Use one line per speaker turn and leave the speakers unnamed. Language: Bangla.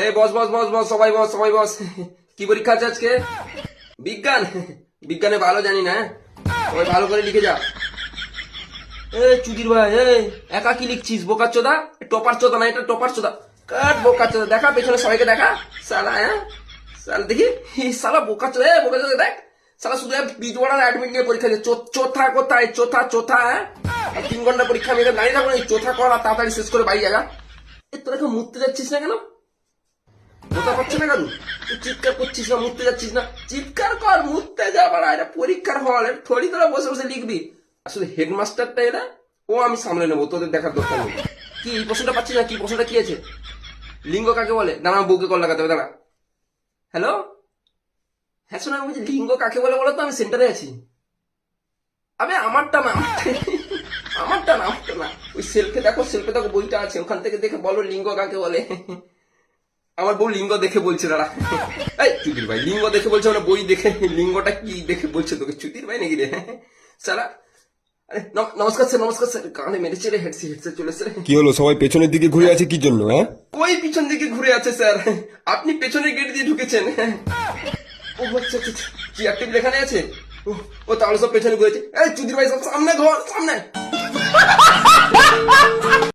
এই বস বস বস বস সবাই বস সবাই বস। কি পরীক্ষা আছে আজকে? বিজ্ঞান। বিজ্ঞানে ভালো জানি না, সবাই ভালো করে লিখে যা। এ চুদির ভাই, একা কি লিখছিস? বোকার চোদা, টপার চোদা না, এটা টপার চোদা। কাট বোকার চোদা, দেখা পেছনে সবাইকে দেখা। সালা সালা দেখি সালা বোকার চোদা, বোকার চোদা দেখ। সালা শুধু বীজওয়াড়ার অ্যাডমিট নিয়ে পরীক্ষা দিয়ে চোথা কোথায়? চোথা চোথা, আর 3 ঘন্টা পরীক্ষা আমি দাঁড়িয়ে থাকবো, এই চোথা কর আর তাড়াতাড়ি শেষ করে বাড়ি জায়গা। তোরা কেউ মুততে যাচ্ছিস না কেন? বোকা পাচ্ছে না কেন? তুই চিৎকার করছিস না, মুততে যাচ্ছিস না? চিৎকার কর, মুততে যা বাড়া, এটা পরীক্ষার হল, থোড়ি তোরা বসে বসে লিখবি। আসলে হেডমাস্টারটা এরা, ও আমি সামলে নেবো, তোদের দেখার দরকার নেই। কি এই প্রশ্নটা পাচ্ছিস না? কি প্রশ্নটা কি আছে? লিঙ্গ কাকে বলে? দাঁড়া, বউকে কল লাগাতে হবে, দাঁড়া। হ্যালো, হ্যাঁ শোনা, আমি বলছি লিঙ্গ কাকে বলে বলো তো, আমি সেন্টারে আছি। আবে আমারটা না, আমারটা না, আমারটা না, ওই সেলফে দেখো, সেলফে দেখো বইটা আছে, ওখান থেকে দেখে বলো লিঙ্গ কাকে বলে। আমার বউ লিঙ্গ দেখে বলছে, দাঁড়া। এই চুদির ভাই, লিঙ্গ দেখে বলছে মানে বই দেখে? লিঙ্গটা কি দেখে বলছে তোকে? চুদির ভাই নাকি রে সারা? আরে নমস্কার স্যার, নমস্কার স্যার। কানে মেরেছে রে, হেডসে হেডসে চলেছে রে।
কি হলো, সবাই পেছনের দিকে ঘুরে আছে কি জন্য? হ্যাঁ,
কই পিছন দিকে ঘুরে আছে স্যার? আপনি পেছনের গেট দিয়ে ঢুকেছেন। ও আচ্ছা আচ্ছা, কি অ্যাক্টিভ এখানে আছে? ও তাহলে সব পেছনে ঘুরেছে। এই চুদির ভাই, সব সামনে ঘর, সামনে।